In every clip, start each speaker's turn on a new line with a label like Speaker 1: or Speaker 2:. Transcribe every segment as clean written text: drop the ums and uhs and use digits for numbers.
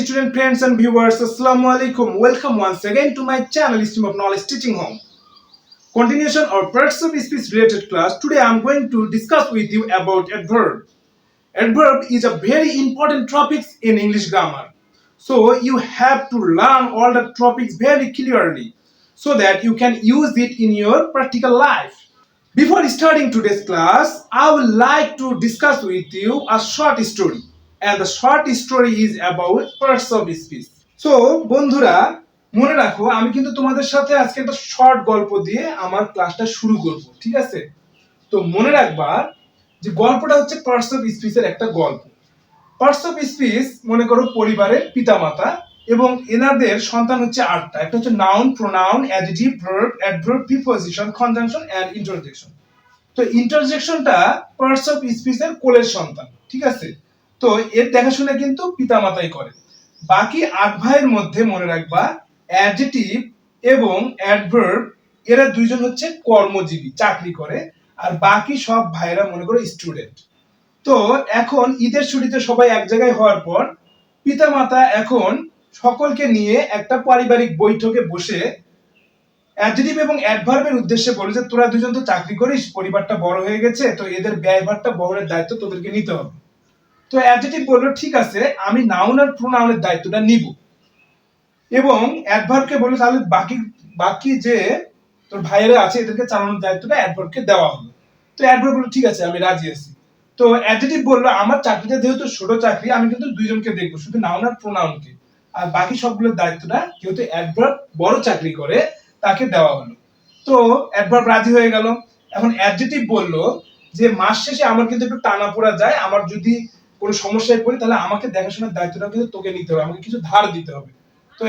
Speaker 1: student friends and viewers, Assalamu alaikum. Welcome once again to my channel, Stream of Knowledge Teaching Home. Continuation of parts of speech related class. Today I am going to discuss with you about adverb. Adverb is a very important topic in English grammar. So you have to learn all the topics very clearly so that you can use it in your practical life. Before starting today's class, I would like to discuss with you a short story. And the short story is about parts of speech. So, বন্ধুরা মনে রাখো আমি কিন্তু তোমাদের সাথে আজকে একটা short গল্প দিয়ে আমার ক্লাসটা শুরু করব, ঠিক আছে? তো মনে রাখবা যে গল্পটা হচ্ছে পার্টস অফ স্পিচের একটা গল্প। পার্টস অফ স্পিচ মনে করো পরিবারের পিতামাতা এবং এনাদের সন্তান হচ্ছে আটটা। একটা হচ্ছে noun, pronoun, adjective, verb, adverb, preposition, conjunction and interjection. তো ইন্টারজেকশনটা পার্টস অফ স্পিচের কোলের সন্তান, ঠিক আছে? তো এর দেখাশোনা কিন্তু পিতামাতাই করে। বাকি আট ভাইয়ের মধ্যে মনে রাখবা অ্যাডজেক্টিভ এবং অ্যাডভার্ব এরা দুইজন হচ্ছে কর্মজীবী, চাকরি করে, আর বাকি সব ভাইয়েরা মনে করো স্টুডেন্ট। তো এখন ঈদের ছুটিতে সবাই এক জায়গায় হওয়ার পর পিতামাতা এখন সকলকে নিয়ে একটা পারিবারিক বৈঠকে বসে অ্যাডজেক্টিভ এবং অ্যাডভার্বের উদ্দেশ্যে বলে যে তোরা দুজন তো চাকরি করিস, পরিবারটা বড় হয়ে গেছে, তো এদের ব্যয়ভারটা বহনের দায়িত্ব তোদেরকে নিতে হবে। তো অ্যাডজেক্টিভ বলল ঠিক আছে, আমি নাউন আর প্রোনাউনের দায়িত্বটা নিব, এবং অ্যাডভার্বকে বলল তাহলে বাকি যে তোর ভাইয়েরা আছে এদেরকে চালানোর দায়িত্বটা অ্যাডভার্বকে দেওয়া হলো। তো অ্যাডভার্ব বলল ঠিক আছে আমি রাজি আছি। তো অ্যাডজেক্টিভ বলল আমার চাকরিটা যেহেতু ছোট চাকরি, আমি কিন্তু দুইজনকে দেখবো, শুধু নাউন আর প্রোনাউনকে, আর বাকি সবগুলোর দায়িত্বটা যেহেতু অ্যাডভার্ব বড় চাকরি করে তাকে দেওয়া হলো। তো অ্যাডভার্ব রাজি হয়ে গেল। এখন অ্যাডজেক্টিভ বলল যে মাস শেষে আমার কিন্তু একটু টানা পড়া যায়, আমার যদি কোনো সমস্যায় পড়ি তাহলে আমাকে দেখাশোনার দায়িত্বটা কিন্তু তোকে নিতে হবে, আমাকে কিছু ধার দিতে হবে। তো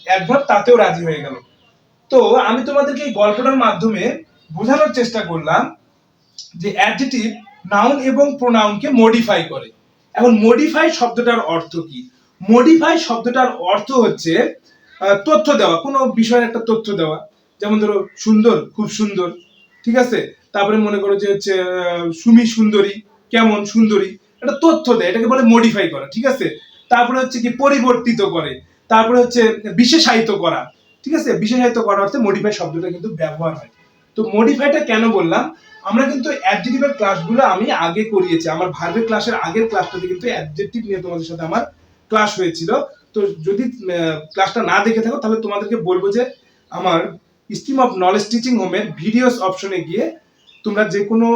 Speaker 1: অ্যাডভার্ব তাতেও রাজি হয়ে গেল। তো আমি তোমাদেরকে এই গল্পটার মাধ্যমে বোঝানোর চেষ্টা করলাম যে অ্যাডজেক্টিভ নাউন এবং প্রোনাউনকে মডিফাই করে। এখন মডিফাই শব্দটার অর্থ কি? মডিফাই শব্দটার অর্থ হচ্ছে তথ্য দেওয়া, কোনো বিষয়ের একটা তথ্য দেওয়া। যেমন ধরো সুন্দর, খুব সুন্দর, ঠিক আছে? তারপরে মনে করো যে হচ্ছে সুমি সুন্দরী, কেমন সুন্দরী, একটা তথ্য দেয়, এটাকে বলে মডিফাই করা, ঠিক আছে? তারপরে হচ্ছে কি পরিবর্তিত করে, তারপরে হচ্ছে বিশেষায়িত করা, ঠিক আছে? বিশেষায়িত করা অর্থে মডিফাই শব্দটা কিন্তু ব্যবহার হয়। তো মডিফাইটা কেন বললাম, আমরা কিন্তু অ্যাডজেক্টিভের ক্লাসগুলো আমি আগে করিয়েছি, আমার ভার্বের ক্লাসের আগের ক্লাসটাতে কিন্তু অ্যাডজেক্টিভ নিয়ে তোমাদের সাথে আমার ক্লাস হয়েছিল। তো যদি ক্লাসটা না দেখে থাকো তাহলে তোমাদেরকে বলবো যে আমার স্ট্রিম অফ নলেজ টিচিং হোমের ভিডিওস অপশনে গিয়ে তোমরা যে কোনো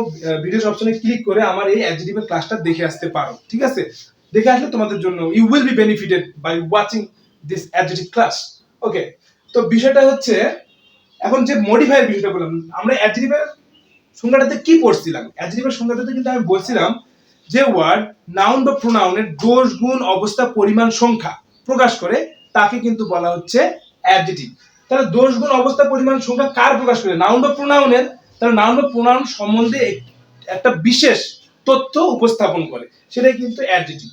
Speaker 1: ভিডিওস অপশনে ক্লিক করে আমার এই অ্যাডজেক্টিভের ক্লাসটা দেখে আসতে পারো, ঠিক আছে? দেখে আসলে তোমাদের জন্য you will be benefited by watching this adjective class. Okay, তো বিষয়টা হচ্ছে এখন যে মডিফাইয়ের বিষয়টা বললাম, আমরা অ্যাডজেক্টিভের সংজ্ঞাটাতে কি পড়ছিলাম? অ্যাডজেক্টিভের সংজ্ঞাটাতে কিন্তু আমি বলছিলাম যে ওয়ার্ড নাউন বা প্রোনাউনের দোষ, গুণ, অবস্থা, পরিমাণ, সংখ্যা প্রকাশ করে তাকে কিন্তু বলা হচ্ছে অ্যাডজেক্টিভ। তাহলে দোষ, গুণ, অবস্থা, পরিমাণ, সংখ্যা কার প্রকাশ করে? নাউন বা প্রোনাউনের। তাহলে নাউন বা প্রোনাউন সম্বন্ধে একটা বিশেষ তথ্য উপস্থাপন করে, সেটাই কিন্তু অ্যাডজেক্টিভ।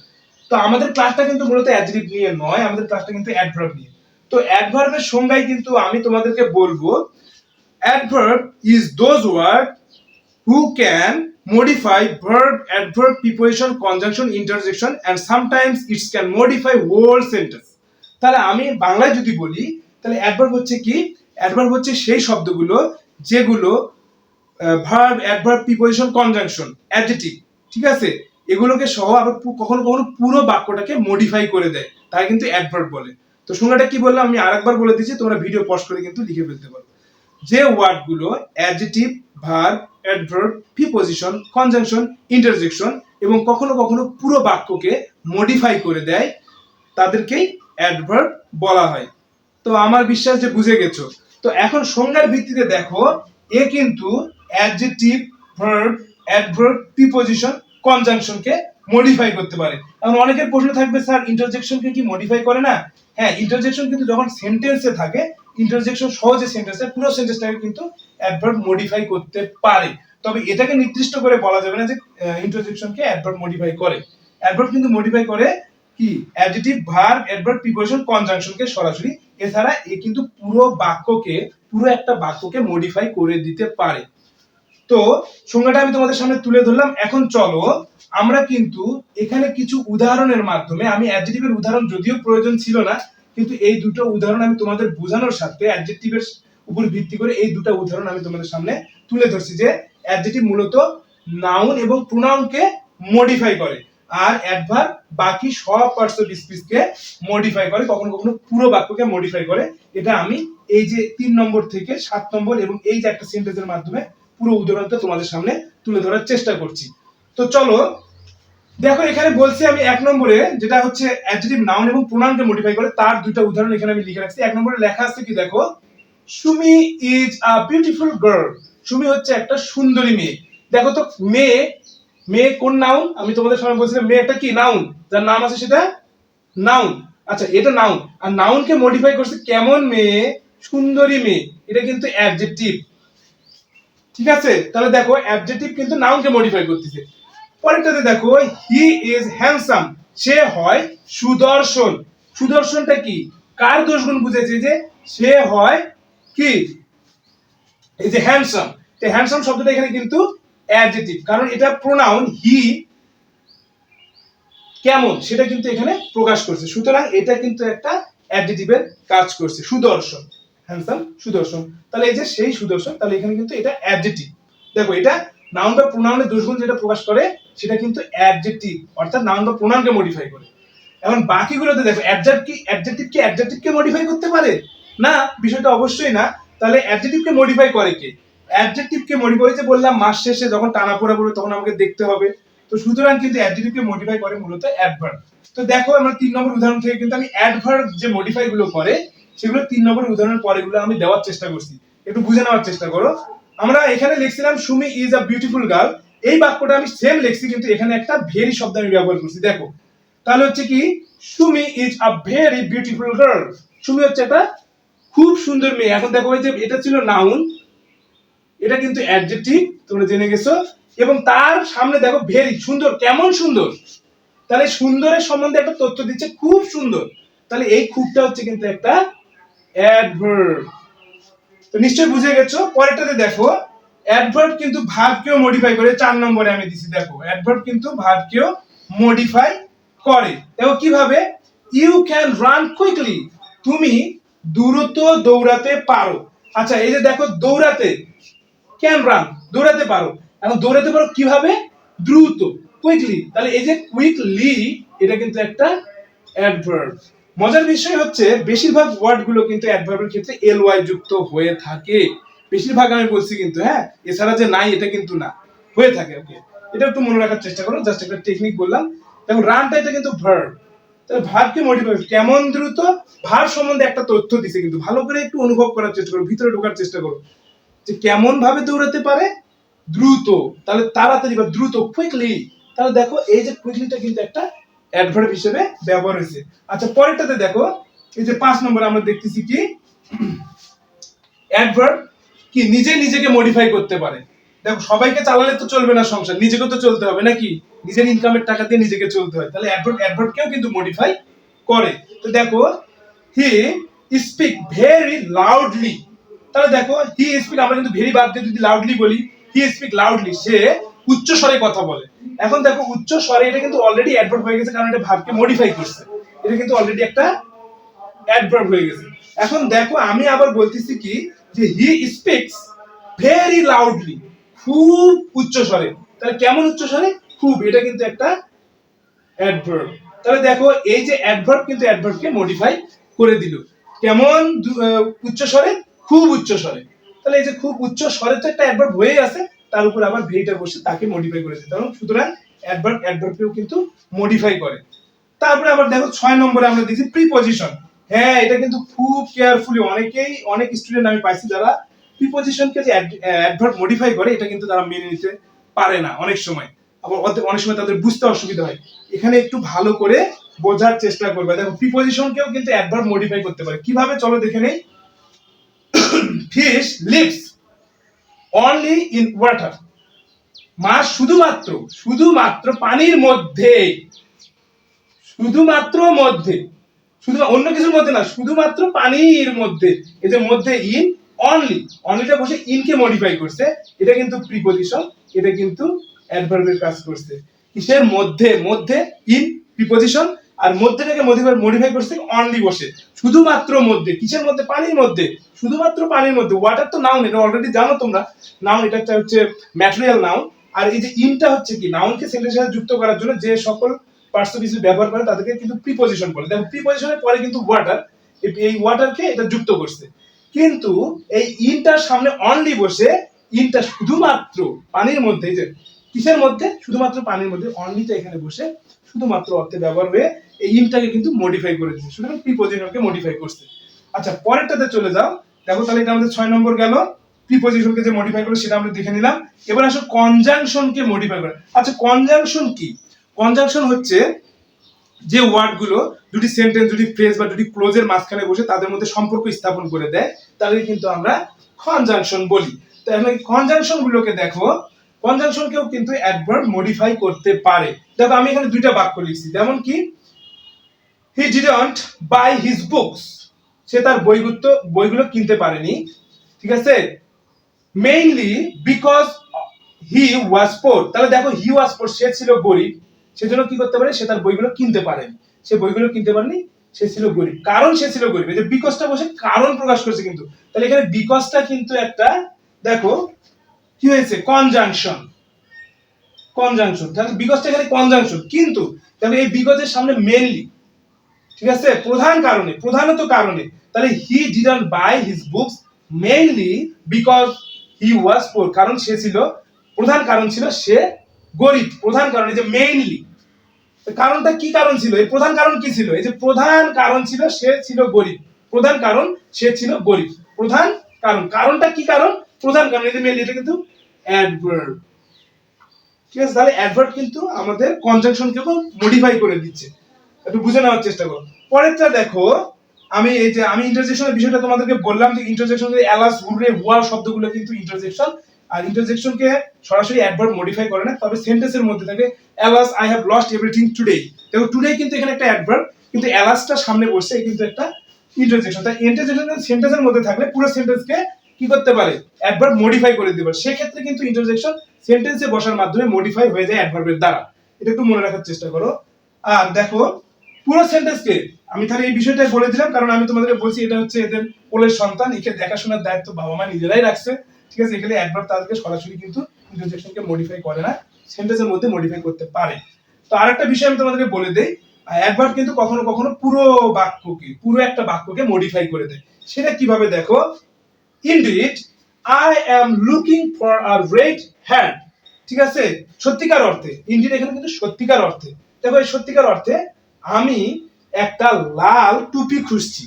Speaker 1: তো আমাদের ক্লাসটা কিন্তু মূলত অ্যাডজেক্টিভ নিয়ে নয়, আমাদের ক্লাসটা কিন্তু অ্যাডভার্ব নিয়ে। তো অ্যাডভার্বের সংজ্ঞায় কিন্তু আমি তোমাদেরকে বলবো adverb is those words who can modify verb, adverb, preposition, conjunction, interjection and sometimes it can modify whole sentence. তাহলে আমি বাংলায় যদি বলি তাহলে অ্যাডভার্ব হচ্ছে কি? অ্যাডভার্ব হচ্ছে সেই শব্দগুলো যেগুলো verb, adverb, preposition, conjunction, adjective, ঠিক আছে, এগুলোকে সহ আবার কখনো কখনো পুরো বাক্যটাকে মডিফাই করে দেয়, তাই কিন্তু অ্যাডভার্ব বলে। তো সংজ্ঞাটা কি বললাম আমি আরেকবার বলে দিচ্ছি, তোমরা ভিডিও পজ করে কিন্তু লিখে ফেলতে পারো। যে ওয়ার্ডগুলো adjective, verb, adverb, preposition, conjunction, interjection এবং কখনো কখনো পুরো বাক্যকে মডিফাই করে দেয় তাদেরকেই অ্যাডভার্ব বলা হয়। তো আমার বিশ্বাস যে বুঝে গেছো। তো এখন সংজ্ঞার ভিত্তিতে দেখো, এ কিন্তু অ্যাডজেক্টিভ, ভার্ব, অ্যাডভার্ব, প্রিপজিশন, কনজাংশনকে মডিফাই করতে পারে। এখন অনেকের প্রশ্ন থাকবে স্যার ইন্টারজেকশনকে কি মডিফাই করে না? হ্যাঁ, ইন্টারজেকশন কিন্তু যখন সেন্টেন্সে থাকে, ইন্টারজেকশন সহজে সেন্টেন্সে পুরো সেন্টেন্সটাকে কিন্তু অ্যাডভার্ব মডিফাই করতে পারে। তবে এটাকে নির্দিষ্ট করে বলা যাবে না যে ইন্টারজেকশনকে অ্যাডভার্ব মডিফাই করে। অ্যাডভার্ব কিন্তু মডিফাই করে কি অ্যাডজেক্টিভ, ভার্ব, অ্যাডভার্ব, প্রিপজিশন, কনজাংশনকে সরাসরি। এছাড়া এ কিন্তু পুরো একটা বাক্যকে মডিফাই করে দিতে পারে। তো সংজ্ঞাটা আমি তোমাদের সামনে তুলে ধরলাম। এখন চলো আমরা কিন্তু এখানে কিছু উদাহরণের মাধ্যমে, আমি অ্যাডজেক্টিভের উদাহরণ যদিও প্রয়োজন ছিল না, কিন্তু এই দুটো উদাহরণ আমি তোমাদের বোঝানোর সাথে অ্যাডজেক্টিভের উপর ভিত্তি করে এই দুটো উদাহরণ আমি তোমাদের সামনে তুলে ধরছি যে অ্যাডজেক্টিভ মূলত নাউন এবং প্রোনাউনকে মডিফাই করে, আর অ্যাডভার্ব বাকি সব পার্টস অফ স্পিচকে মডিফাই করে, কখনো কখনো পুরো বাক্যকে মডিফাই করে। এটা আমি এই যে 3 নম্বর থেকে 7 নম্বর এবং এই যে একটা সেন্টেন্সের মাধ্যমে পুরো উদাহরণটা তোমাদের সামনে তুলে ধরার চেষ্টা করছি। তো চলো দেখো এখানে বলছি আমি 1 নম্বরে, যেটা হচ্ছে অ্যাডজেক্টিভ নাউন এবং প্রোনাউনকে মডিফাই করে, তার দুটো উদাহরণ এখানে আমি লিখে রাখছি। 1 নম্বরে লেখা আছে কি দেখো, Sumi is a beautiful girl. Sumi হচ্ছে একটা সুন্দরী মেয়ে। দেখো তো মেয়ে, মেয়ে কোন নাউন? আমি তোমাদের সামনে বলছিলাম মেয়ে একটা কি নাউন, যার নাম আছে সেটা নাউন। আচ্ছা এটা নাউন, আর নাউনকে মডিফাই করছে কেমন মেয়ে, সুন্দরী মেয়ে, এটা কিন্তু অ্যাডজেক্টিভ। ঠিক আছে, তাহলে দেখো অ্যাডজেক্টিভ কিন্তু নাউনকে মডিফাই করতেছে। পরেরটাতে দেখো হি ইজ হ্যান্ডসাম, সে হয় সুদর্শন। সুদর্শনটা কি, কার দোষগুণ বুঝেছে, যে সে হয় কি, এই যে হ্যান্ডসাম। তো হ্যান্ডসাম শব্দটা এখানে কিন্তু অ্যাডজেক্টিভ, কারণ এটা প্রোনাউন। হি কেমন সেটা কিন্তু এখানে প্রকাশ করছে, সুতরাং এটা কিন্তু একটা অ্যাডজেক্টিভের কাজ করছে। সুদর্শন, হ্যান্ডসাম, সুদর্শন, তাহলে এই যে সেই সুদর্শন, তাহলে এখানে কিন্তু এটা অ্যাডজেক্টিভ। দেখো এটা নাউন বা প্রোনাউনের দোষগুণ যেটা প্রকাশ করে সেটা কিন্তু অ্যাডজেক্টিভ, অর্থাৎ নাউন বা প্রোনাউনকে মডিফাই করে। এখন বাকিগুলোতে দেখো অ্যাডজেক্টিভকে মডিফাই করতে পারে না, বিষয়টা অবশ্যই না। তাহলে অ্যাডজেক্টিভকে মডিফাই করে কে? অ্যাডজেক্টিভকে মডিফাই, যে বললাম মাস শেষে যখন টানা পোড়া পড়বে তখন আমাকে দেখতে হবে। তো সুতরাং কিন্তু অ্যাডজেক্টিভকে মডিফাই করে মূলত অ্যাডভার্ব। তো দেখো আমরা 3 নম্বর উদাহরণ থেকে কিন্তু আমি অ্যাডভার্ব যে মডিফাই গুলো করে সেগুলো 3 নম্বর উদাহরণের পরেগুলো আমি দেওয়ার চেষ্টা করছি, একটু বুঝে নেওয়ার চেষ্টা করো। আমরা এখানে লিখছিলাম Sumi is a beautiful girl, এই বাক্যটা আমি সেম লিখছি, কিন্তু এখানে একটা ভেরি শব্দ আমি ব্যবহার করছি। দেখো তাহলে হচ্ছে কি, Sumi is a very beautiful girl. Sumi হচ্ছে একটা খুব সুন্দর মেয়ে। এখন দেখো যে এটা ছিল নাউন, এটা কিন্তু অ্যাডজেক্টিভ, তোমরা জেনে গেছো, এবং তার সামনে দেখো ভেরি, সুন্দর, কেমন সুন্দর, তাহলে সুন্দরের সম্বন্ধে একটা তথ্য দিচ্ছে, খুব সুন্দর, তাহলে এই খুবটা হচ্ছে কিন্তু একটা অ্যাডভার্ব। তো নিশ্চয়ই বুঝে গেছো। পরেরটাতে দেখো অ্যাডভার্ব কিন্তু ভার্বকেও মডিফাই করে, 4 নম্বরে আমি দিছি। দেখো অ্যাডভার্ব কিন্তু ভার্বকেও মডিফাই করে। দেখো কিভাবে, ইউ ক্যান রান কুইকলি, তুমি দ্রুত দৌড়াতে পারো। আচ্ছা এই যে দেখো দৌড়াতে, ক্যান রান, দৌড়াতে পারো। এখন দৌড়াতে পারো কিভাবে, দ্রুত, কুইকলি, তাহলে এই যে কুইকলি এটা কিন্তু একটা অ্যাডভার্ব। মজার বিষয় হচ্ছে বেশিরভাগ ওয়ার্ড গুলো কিন্তু অ্যাডভার্বের ক্ষেত্রে এল ওয়াই যুক্ত হয়ে থাকে, বেশিরভাগ আমি বলছি কিন্তু, হ্যাঁ, এছাড়া যে নাই এটা কিন্তু না, হয়ে থাকে। ওকে, এটা একটু মনে রাখার চেষ্টা করো, জাস্ট একটা টেকনিক বললাম। দেখো রানটা এটা কিন্তু ভার্ব, তাহলে ভার্বকে মডিফাই, কেমন দ্রুত, ভার্ব সম্বন্ধে একটা তথ্য দিছে, কিন্তু ভালো করে একটু অনুভব করার চেষ্টা করো, ভিতরে ঢোকার চেষ্টা করো, যে কেমন ভাবে দৌড়াতে পারে, দ্রুত, তাহলে তাড়াতাড়ি বা দ্রুত, কুইকলি, তাহলে দেখো এই যে কুইকলিটা কিন্তু একটা অ্যাডভার্ব হিসেবে ব্যবহার হয়েছে। আচ্ছা পরেরটাতে দেখো এই যে 5 নম্বরে আমরা দেখতেছি কি, অ্যাডভার্ব কি নিজে নিজেকে মডিফাই করতে পারে। দেখো সবাইকে চালালে তো চলবে না সংসার, নিজেকে তো চলতে হবে নাকি, নিজের ইনকামের টাকা দিয়ে নিজেকে চলতে হয়, তাহলে অ্যাডভার্বকেও কিন্তু মডিফাই করে। তো দেখো হি স্পিক ভেরি লাউডলি, তাহলে দেখো হি স্পিক, আমরা কিন্তু ভেরি বাদ দিয়ে যদি লাউডলি বলি, হি স্পিক লাউডলি, সে উচ্চ স্বরে কথা বলে। এখন দেখো উচ্চ স্বরে, এটা কিন্তু অলরেডি অ্যাডভার্ব হয়ে গেছে, কারণ এটা ভার্বকে মডিফাই করছে, এটা কিন্তু অলরেডি একটা অ্যাডভার্ব হয়ে গেছে। এখন দেখো আমি আবার বলতেছি কি, যে হি স্পিক্স ভেরি লাউডলি, খুব উচ্চ স্বরে, তাহলে কেমন উচ্চ স্বরে, খুব, এটা কিন্তু একটা অ্যাডভার্ব। তাহলে দেখো এই যে অ্যাডভার্ব কিন্তু অ্যাডভার্বকে মডিফাই করে দিল, কেমন উচ্চ স্বরে, খুব উচ্চ স্বরে, তাহলে এই যে খুব উচ্চ স্বরে তো একটা অ্যাডভার্ব হয়ে আছে, তার উপর আবার ভেরিটা বসে তাকে মডিফাই করে দিতে হবে, সুতরাং অ্যাডভার্বকেও কিন্তু মডিফাই করে। তারপরে আবার দেখো 6 নম্বরে আমরা দিয়েছি প্রিপজিশন। হ্যাঁ এটা কিন্তু খুব কেয়ারফুলি, অনেক স্টুডেন্ট আমি পাইছি যারা প্রিপজিশনকে যে অ্যাডভার্ব মডিফাই করে এটা কিন্তু তারা মেনে নিতে পারে না অনেক সময়, আবার অনেক সময় তাদের বুঝতে অসুবিধা হয়। এখানে একটু ভালো করে বোঝার চেষ্টা করবে। দেখো প্রিপজিশনকেও কিন্তু অ্যাডভার্ব মডিফাই করতে পারে, কিভাবে চলো দেখে নেই। Fish lives only in water, মাছ শুধুমাত্র, শুধুমাত্র পানির মধ্যে, শুধুমাত্র মধ্যে, শুধু অন্য কিছুর মধ্যে না, শুধুমাত্র পানির মধ্যে, এই যে মধ্যে ইন অনলি, অনলিটা বসে ইনকে মডিফাই করছে, এটা কিন্তু প্রিপজিশন, এটা কিন্তু অ্যাডভার্বের কাজ করছে। কিসের মধ্যে? মধ্যে ইন প্রিপজিশন, আর মধ্যেটাকে মডিফাই করছে অনলি বসে, শুধুমাত্র মধ্যে। কিসের মধ্যে? পানির মধ্যে, শুধুমাত্র পানির মধ্যে। ওয়াটার তো নাউন, এটা অলরেডি জানো তোমরা, নাউন এটা একটা হচ্ছে ম্যাটেরিয়াল নাউন। আর এই যে ইনটা হচ্ছে কি, নাউনকে সেন্টেন্সের সাথে যুক্ত করার জন্য যে সকল পার্টস অফ স্পিচ ব্যবহার করে তাদেরকে কিন্তু প্রিপজিশন বলে। দেখো প্রিপজিশনের পরে কিন্তু ওয়াটার, এই ওয়াটারকে এটা যুক্ত করছে, কিন্তু এই ইনটার সামনে অনলি বসে, ইনটা শুধুমাত্র পানির মধ্যে, যে কিসের মধ্যে? শুধুমাত্র পানির মধ্যে, অনলিটা এখানে বসে শুধুমাত্র অর্থে ব্যবহার হয়ে এই ইনটাকে কিন্তু মডিফাই করে দিচ্ছে, সুতরাং প্রিপজিশনকে মডিফাই করছে। আচ্ছা পরেরটাতে চলে যাও। দেখো তাহলে এটা আমাদের 6 নম্বর গেল, প্রিপজিশনকে যে মডিফাই করে সেটা আমরা দেখে নিলাম। এবার আসো কনজাংশনকে মডিফাই করে। আচ্ছা কনজাংশন কি? কনজাংশন হচ্ছে যে ওয়ার্ডগুলো দুটি সেন্টেন্স, দুটি ফ্রেজ বা দুটি ক্লোজের মাঝখানে বসে তাদের মধ্যে সম্পর্ক স্থাপন করে দেয়, তাদের কিন্তু আমরা কনজাংশন বলি। তো এখন এই কনজাংশন গুলোকে দেখো, কনজাংশনকেও কিন্তু অ্যাডভার্ব মডিফাই করতে পারে। দেখো আমি এখানে দুইটা বাক্য লিখছি, যেমন কি he didn't buy his books, সে তার বইগুলো কিনতে পারেনি, ঠিক আছে, মেইনলি বিকজ হি ওয়াজ পোর। তাহলে দেখো হি ওয়াজ পোর, সে ছিল গরিব, সেজন্য কি করতে পারে? সে তার বইগুলো কিনতে পারেনি, সে বইগুলো কিনতে পারেনি, সে ছিল গরিব, কারণ সে ছিল গরিব। এই যে বিকজটা বসে কারণ প্রকাশ করছে কিন্তু, তাহলে এখানে বিকজটা কিন্তু একটা, দেখো কি হয়েছে? Conjunction, conjunction. তাহলে বিকজটা এখানে কনজাংশন, কিন্তু তাহলে এই বিকজের সামনে মেইনলি, ঠিক আছে, প্রধান কারণে, প্রধানত কারণে। তাহলে he didn't buy his books mainly because he was poor, কারণ সে ছিল, প্রধান কারণ ছিল সে গরিব, প্রধান কারণ। এই যে মেইনলি, কারণটা কি কারণ ছিল? এই প্রধান কারণ কি ছিল? এই যে প্রধান কারণ ছিল সে ছিল গরিব, প্রধান কারণ সে ছিল গরিব, প্রধান কারণ। কারণটা কি কারণ? প্রধান কারণ। এই যে মেইনলি, এটা কিন্তু অ্যাডভার্ব, ঠিক আছে। তাহলে অ্যাডভার্ব কিন্তু আমাদের কনজাংশনকে মডিফাই করে দিচ্ছে, একটু বুঝে নেওয়ার চেষ্টা করো। পরেরটা দেখো, আমি এই যে আমি ইন্টারজেকশনের বিষয়টা তোমাদেরকে বললাম যে ইন্টারজেকশনের অ্যালাস, হুররে, হুয়া শব্দগুলো কিন্তু ইন্টারজেকশন, আর ইন্টারজেকশনকে সরাসরি অ্যাডভার্ব মডিফাই করে না, তবে সেন্টেন্সের মধ্যে থাকে alas I have lost everything today. দেখো টুডে কিন্তু এখানে একটা অ্যাডভার্ব, কিন্তু অ্যালাসটা সামনে বসছে, এই কিন্তু একটা ইন্টারজেকশন। তাই ইন্টারজেকশন সেন্টেন্সের মধ্যে থাকলে পুরো সেন্টেন্সকে কি করতে পারে? অ্যাডভার্ব মডিফাই করে দিতে পারে। সেক্ষেত্রে কিন্তু ইন্টারজেকশন সেন্টেন্সে বসার মাধ্যমে মডিফাই হয়ে যায় অ্যাডভার্বের দ্বারা, এটা একটু মনে রাখার চেষ্টা করো। আর দেখো পুরো সেন্টেন্সকে আমি তাহলে এই বিষয়টা বলে দিলাম, কারণ আমি তোমাদেরকে বলছি এটা হচ্ছে এদের কোলের সন্তান, একে দেখাশোনার দায়িত্ব বাবা মা নিজেরাই রাখছে, ঠিক আছে। এখানে অ্যাডভার্ব তাদেরকে সরাসরি কিন্তু ইন্টারজেকশনকে মডিফাই করে না, সেন্টেন্সের মধ্যে মডিফাই করতে পারে। তো আরেকটা বিষয় আমি তোমাদেরকে বলে দেই, অ্যাডভার্ব কিন্তু কখনো কখনো পুরো বাক্যকে, পুরো একটা বাক্যকে মডিফাই করে দেয়। সেটা কিভাবে? দেখো indeed I am looking for a red hat, ঠিক আছে, সত্যিকার অর্থে। ইনডিড এখানে কিন্তু সত্যিকার অর্থে, দেখো এই সত্যিকার অর্থে আমি একটা লাল টুপি খুঁজছি,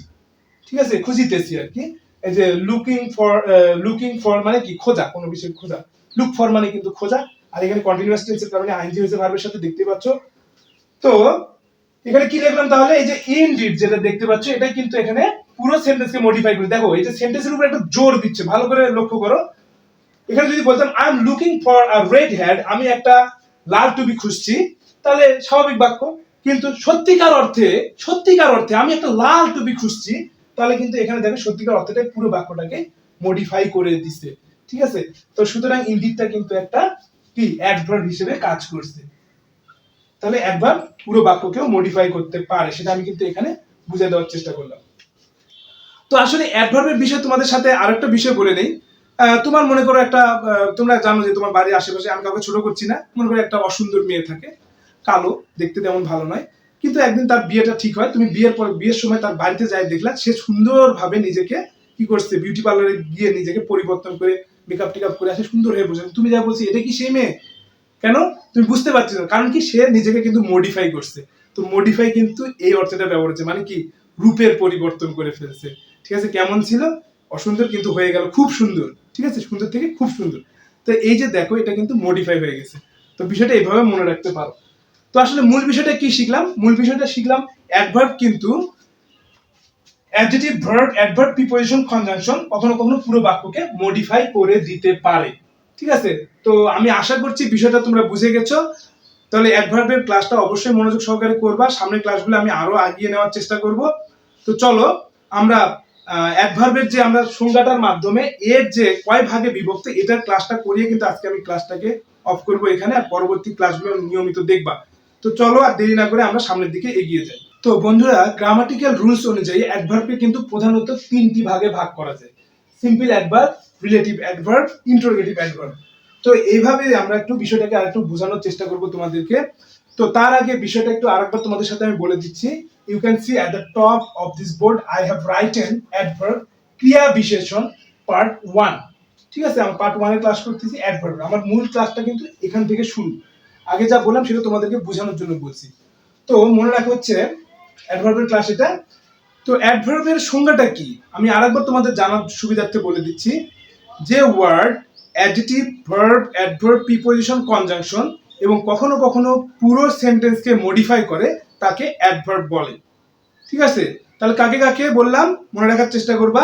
Speaker 1: ঠিক আছে, খুঁজিতেছি আর কি। এই যে লুকিং ফর মানে কি? খোঁজা, কোনো কিছু খোঁজা। লুক ফর মানে কিন্তু খোঁজা, আর এখানে কন্টিনিউয়াস টেন্সের কারণে আইএনজি হয়েছে ভার্বের সাথে, দেখতে পাচ্ছ। তো এখানে কি লিখলাম তাহলে? এই যে ইনডিড যেটা দেখতে পাচ্ছ, এটাই কিন্তু এখানে পুরো সেন্টেন্সকে মডিফাই করে। দেখো এই যে সেন্টেন্সের উপর একটা জোর দিচ্ছে, ভালো করে লক্ষ্য করো। এখানে যদি বলতাম I am looking for a red hat, আমি একটা লাল টুপি খুঁজছি, তাহলে স্বাভাবিক বাক্য। কিন্তু সত্যিকার অর্থে, সত্যিকার অর্থে আমি একটা লাল টুপি খুঁজছি, তাহলে কিন্তু এখানে দেখো সত্যিকার অর্থটাই পুরো বাক্যটাকে মডিফাই করে দিচ্ছে, ঠিক আছে। তো সুতরাং ইনডিডটা কিন্তু একটা কি? অ্যাডভার্ব হিসেবে কাজ করছে। তাহলে অ্যাডভার্ব পুরো বাক্যকেও মডিফাই করতে পারে, সেটা আমি কিন্তু এখানে বুঝিয়ে দেওয়ার চেষ্টা করলাম। তো আসলে অ্যাডভার্বের বিষয়ে তোমাদের সাথে আরেকটা বিষয় বলে নেই। তোমার মনে করো একটা, তোমরা জানো যে তোমার বাড়ির আশেপাশে, আমি কাউকে ছোট করছি না, মনে করো একটা অসুন্দর মেয়ে থাকে, কালো, দেখতে তেমন ভালো নয়, কিন্তু একদিন তার বিয়েটা ঠিক হয়। তুমি বিয়ের সময় তার বাড়িতে যাই দেখলা সে সুন্দরভাবে নিজেকে কি করছে? বিউটি পার্লারে গিয়ে নিজেকে পরিবর্তন করে মেকআপ টেকআপ করে আসে, সুন্দর হয়ে বসে। তুমি যা বলছি এটা কি সেই মেয়ে? কেন? তুমি বুঝতে পারছো না, কারণ কি? সে নিজেকে কিন্তু মডিফাই করছে। তো মডিফাই কিন্তু এই অর্থটা ব্যবহার হচ্ছে, মানে কি? রূপের পরিবর্তন করে ফেলছে, ঠিক আছে। কেমন ছিল? অসুন্দর, কিন্তু হয়ে গেল খুব সুন্দর, ঠিক আছে, সুন্দর থেকে খুব সুন্দর। তো এই যে দেখো, এটা কিন্তু মডিফাই হয়ে গেছে। তো বিষয়টা এইভাবে মনে রাখতে পারো। তো আসলে মূল বিষয়টা কি শিখলাম? মূল বিষয়টা শিখলাম অ্যাডভার্ব কিন্তু adjective, verb, adverb, preposition, conjunction কখনো কখনো পুরো বাক্যকে মডিফাই করে দিতে পারে, ঠিক আছে। তো আমি আশা করছি বিষয়টা তোমরা বুঝে গেছো। তাহলে অ্যাডভার্বের ক্লাসটা অবশ্যই মনোযোগ সহকারে করবা, সামনের ক্লাসগুলো আমি আরো আগিয়ে নেওয়ার চেষ্টা করব। তো চলো আমরা অ্যাডভার্বের যে আমরা সংজ্ঞাটার মাধ্যমে এর যে কয় ভাগে বিভক্ত এটার ক্লাসটা করিয়ে কিন্তু আজকে আমি ক্লাসটাকে অফ করব এখানে, আর পরবর্তী ক্লাসগুলো নিয়মিত দেখবা। তো চলো আর দেরি না করে আমরা সামনের দিকে এগিয়ে যাই। তো বন্ধুরা, গ্রামাটিক্যাল রুলস অনুযায়ী অ্যাডভার্বকে কিন্তু প্রধানত তিনটি ভাগে ভাগ করা যায়: simple adverb, relative adverb, interrogative adverb. তো এইভাবে আমরা একটু বিষয়টাকে আরেকটু বোঝানোর চেষ্টা করব তোমাদেরকে। তো তার আগে বিষয়টা একটু আরেকবার তোমাদের সাথে আমি বলে দিচ্ছি। You can see at the top of this board I have written adverb ক্রিয়া বিশেষণ পার্ট 1। ঠিক আছে, আমি পার্ট 1 এর ক্লাস করতেছি অ্যাডভার্ব। আমার মূল ক্লাসটা কিন্তু এখান থেকে শুরু। আগে যা বললাম সেটা তোমাদেরকে বোঝানোর জন্য বলছি। তো মনে রাখা হচ্ছে অ্যাডভার্বের ক্লাস এটা। তো অ্যাডভার্বের সংজ্ঞাটা কি আমি আরেকবার তোমাদের জানার সুবিধার্থে বলে দিচ্ছি। যে word adjective, verb, adverb, preposition, conjunction এবং কখনো কখনো পুরো সেন্টেন্সকে মডিফাই করে তাকে অ্যাডভার্ব বলে। ঠিক আছে, তাহলে কাকে কাকে বললাম মনে রাখার চেষ্টা করবা।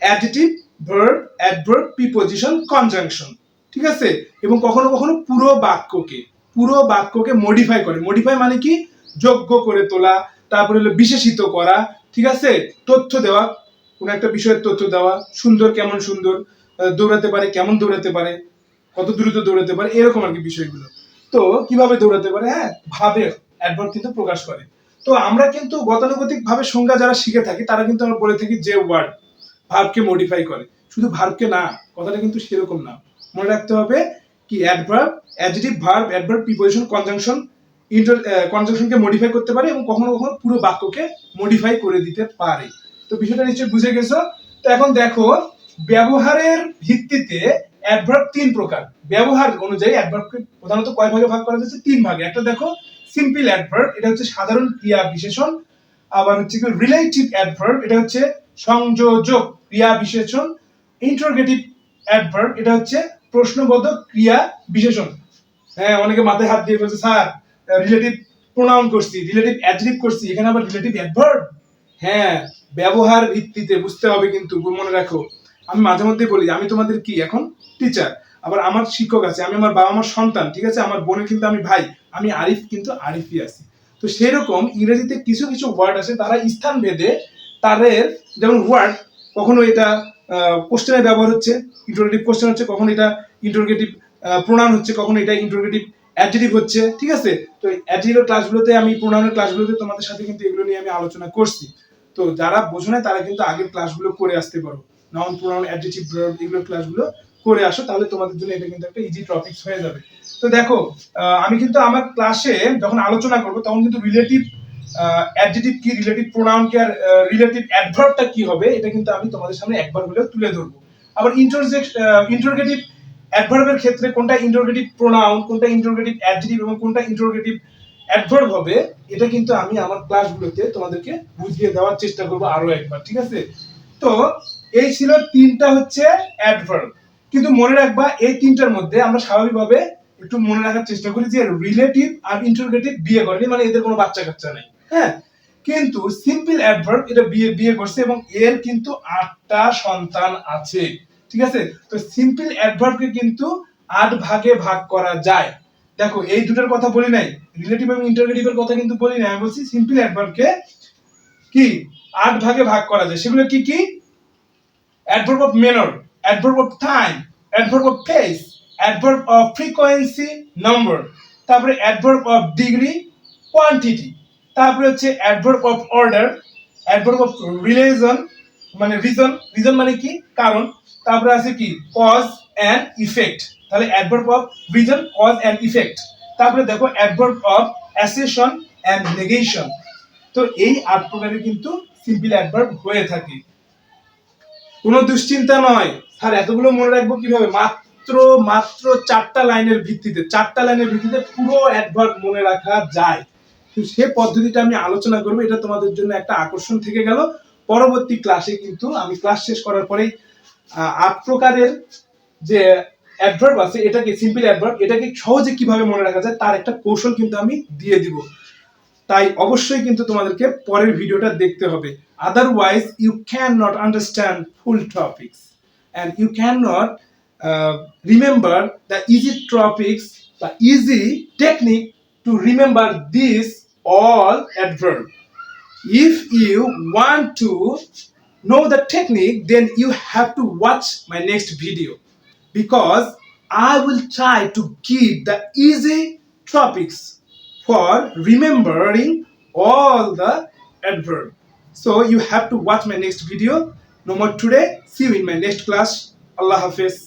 Speaker 1: Adjective, verb, adverb, preposition, conjunction. ঠিক আছে, এবং কখনো কখনো পুরো বাক্যকে মডিফাই করে। মডিফাই মানে কি? যোগ্য করে তোলা, তারপরে হলো বিশেষিত করা। ঠিক আছে, তথ্য দেওয়া, কোন একটা বিষয়ের তথ্য দেওয়া, সুন্দর কেমন সুন্দর, দৌড়াতে পারে কেমন দৌড়াতে পারে, কত দ্রুত দৌড়াতে পারে, এরকম আর কি বিষয়গুলো। তো কিভাবে দৌড়াতে পারে, হ্যাঁ, ভাবে অ্যাডভার্ব কিন্তু প্রকাশ করে। তো আমরা কিন্তু গতানুগতিক ভাবে সংজ্ঞা যারা শিখে থাকি তারা কিন্তু আমরা বলে থাকি যে ওয়ার্ড ভার্বকে মডিফাই করে। শুধু ভার্বকে না, কথাটা কিন্তু সেরকম না। মনে রাখতে হবে কি adverb, adjective, verb, adverb, preposition, conjunction, কনজাংশনকে মডিফাই করতে পারে এবং কখনো কখনো পুরো বাক্যকে মডিফাই করে দিতে পারে। তো বিষয়টা নিশ্চয়ই বুঝে গেছো। তো এখন দেখো, ব্যবহারের ভিত্তিতে অ্যাডভার্ব তিন প্রকার। ব্যবহার অনুযায়ী অ্যাডভার্বকে প্রধানত কয় ভাগে ভাগ করা যাচ্ছে? তিন ভাগে। একটা দেখো সিম্পল অ্যাডভার্ব, এটা হচ্ছে সাধারণ ক্রিয়া বিশেষণ। আবার হচ্ছে কি রিলেটিভ অ্যাডভার্ব, এটা হচ্ছে সংযোজক ক্রিয়া বিশেষণ। ইন্টারোগেটিভ অ্যাডভার্ব, এটা হচ্ছে প্রশ্নবোধক ক্রিয়া বিশেষণ। হ্যাঁ, অনেকে মাথায় হাত দিয়ে বলছে স্যার রিলেটিভ প্রোনাউন করছি, রিলেটিভ অ্যাডজেক্টিভ করছি, এখানে আবার রিলেটিভ অ্যাডভার্ব। হ্যাঁ, ব্যবহার ভিত্তিতে বুঝতে হবে কিন্তু মনে রাখো। আমি মাঝে মধ্যে বলি আমি তোমাদের কি এখন টিচার, আবার আমার শিক্ষক আছে, আমি আমার বাবা মার সন্তান। ঠিক আছে, আমার বোনের কিন্তু আমি ভাই, আমি আরিফ কিন্তু আরিফই আছি। তো সেরকম ইংরেজিতে কিছু কিছু ওয়ার্ড আছে তারা স্থান ভেদে তাদের, যেমন ওয়ার্ড কখনো এটা কোশ্চেনে ব্যবহার হচ্ছে, ইন্টারোগেটিভ কোশ্চেন হচ্ছে, কখনো এটা ইন্টারোগেটিভ প্রোনাউন হচ্ছে, কখনো এটা ইন্টারোগেটিভ অ্যাডজেক্টিভ হচ্ছে। ঠিক আছে, তো অ্যাডজেক্টিভের ক্লাসগুলোতে আমি প্রোনাউনের ক্লাসগুলোতে তোমাদের সাথে কিন্তু এগুলো নিয়ে আমি আলোচনা করছি। তো যারা বোঝো না তারা কিন্তু আগের ক্লাসগুলো করে আসতে পারো। নাউন, প্রোনাউন, অ্যাডজেক্টিভ, ভার্ব এগুলো ক্লাসগুলো করে আসো, তাহলে তোমাদের জন্য এটা কিন্তু একটা ইজি টপিকস হয়ে যাবে। তো দেখো, আমি কিন্তু আমার ক্লাসে যখন আলোচনা করব তখন কিন্তু রিলেটিভ অ্যাডজেক্টিভ কি, রিলেটিভ প্রোনাউন কি, আর রিলেটিভ অ্যাডভার্বটা কি হবে এটা কিন্তু আমি তোমাদের সামনে একবার হলেও তুলে ধরবো। আবার ইন্টারোগেটিভ অ্যাডভার্বের ক্ষেত্রে কোনটা ইন্টারোগেটিভ প্রোনাউন, কোনটা ইন্টারোগেটিভ অ্যাডজেক্টিভ এবং কোনটা ইন্টারোগেটিভ অ্যাডভার্ব হবে, এটা কিন্তু আমি আমার ক্লাসগুলোতে তোমাদেরকে বুঝিয়ে দেওয়ার চেষ্টা করব আরো একবার। ঠিক আছে, তো এই ছিল তিনটা হচ্ছে অ্যাডভার্ব। কিন্তু মনে রাখবা এই তিনটার মধ্যে আমরা স্বাভাবিকভাবে একটু মনে রাখার চেষ্টা করি যে রিলেটিভ আর ইন্টারোগেটিভ বিয়ে করেনি, মানে এদের কোনো বাচ্চা কাচ্চা নাই। হ্যাঁ, কিন্তু সিম্পল অ্যাডভার্ব এটা বিয়ে করছে এবং এর কিন্তু 8টা সন্তান আছে। ঠিক আছে, তো সিম্পল অ্যাডভার্বকে কিন্তু 8 ভাগে ভাগ করা যায়। দেখো এই দুটোর কথা বলি নাই, রিলেটিভ এবং ইন্টারোগেটিভের কথা কিন্তু বলি নাই, আমি বলছি সিম্পল অ্যাডভার্বকে কি 8 ভাগে ভাগ করা যায়। সেগুলো কি কি? adverb of manner, adverb of time, adverb of place, adverb of frequency, number, তারপরে adverb of degree, quantity, তারপরে হচ্ছে adverb of order, adverb of reason মানে reason মানে কি? কারণ। তারপরে আছে কি? cause and effect, তাহলে adverb of reason, cause and effect। তারপরে দেখো adverb of assertion and negation। তো এই 8 প্রকারের কিন্তু সিম্পল অ্যাডভার্ব হয়ে থাকে। কোনো দুশ্চিন্তা নয় স্যার এতগুলো মনে রাখবো কিভাবে, মাত্র 4টা লাইনের ভিত্তিতে পুরো অ্যাডভার্ব মনে রাখা যায়। তো সে পদ্ধতিটা আমি আলোচনা করব, এটা তোমাদের জন্য একটা আকর্ষণ থেকে গেল। পরবর্তী ক্লাসে কিন্তু আমি ক্লাস শেষ করার পরেই 8 প্রকারের যে অ্যাডভার্ব আছে, এটাকে সিম্পল অ্যাডভার্ব এটাকে সহজে কিভাবে মনে রাখা যায় তার একটা কৌশল কিন্তু আমি দিয়ে দিব। তাই অবশ্যই কিন্তু তোমাদেরকে পরের ভিডিওটা দেখতে হবে, otherwise you cannot understand full topics and you cannot remember the easy topics, the easy technique to remember this all adverb. If you want to know the technique, then you have to watch my next video, because I will try to give the easy topics for remembering all the adverb. So you have to watch my next video. No more today. See you in my next class. Allah Hafiz.